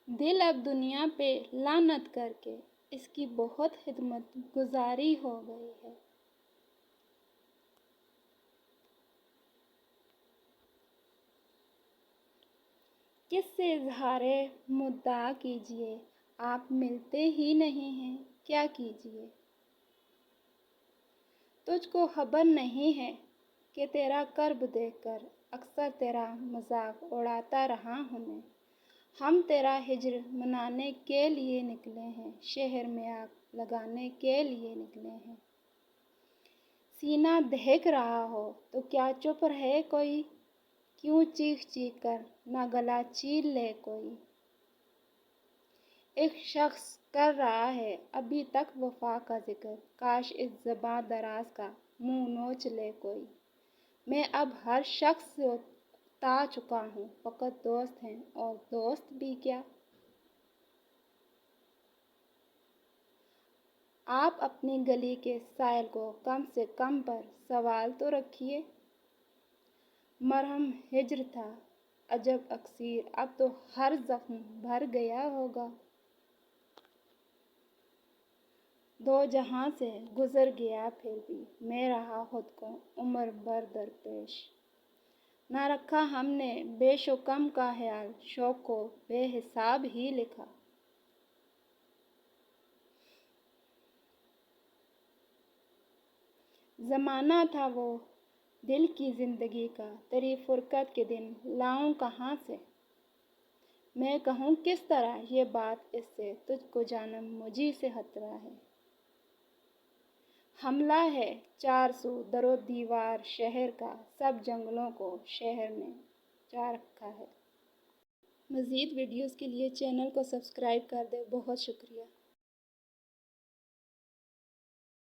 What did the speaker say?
دل اب دنیا پہ لعنت کر کے اس کی بہت خدمت گزاری ہو گئی ہے۔ کس سے اظہار مدعا کیجیے، آپ ملتے ہی نہیں ہیں، کیا کیجیے؟ تجھ کو خبر نہیں ہے کہ تیرا کرب دیکھ کر اکثر تیرا مذاق اڑاتا رہا ہوں میں۔ ہم تیرا ہجر منانے کے لیے نکلے ہیں، شہر میں آگ لگانے کے لیے نکلے ہیں۔ سینہ دہک رہا ہو تو کیا چپ رہے کوئی؟ کیوں چیخ چیخ کر نہ گلا چیر لے کوئی؟ ایک شخص کر رہا ہے ابھی تک وفا کا ذکر، کاش اس زباں دراز کا منہ نوچ لے کوئی۔ میں اب ہر شخص سے اکتا چکا ہوں، فقط دوست ہیں اور دوست بھی کیا۔ آپ اپنی گلی کے سائل کو کم سے کم پر سوال تو رکھیے۔ مرہم ہجر تھا عجب اکسیر، اب تو ہر زخم بھر گیا ہوگا۔ دو جہاں سے گزر گیا پھر بھی میں رہا خود کو عمر بھر درپیش۔ نہ رکھا ہم نے بیش و کم کا خیال، شوق کو بے حساب ہی لکھا۔ زمانہ تھا وہ دل کی زندگی کا، تیری فرقت کے دن لاؤں کہاں سے؟ میں کہوں کس طرح یہ بات اس سے، تجھ کو جانم مجھی سے خطرہ ہے۔ حملہ ہے چار سو در و دیوار شہر کا، سب جنگلوں کو شہر نے چا رکھا ہے۔ مزید ویڈیوز کے لیے چینل کو سبسکرائب کر دیں۔ بہت شکریہ۔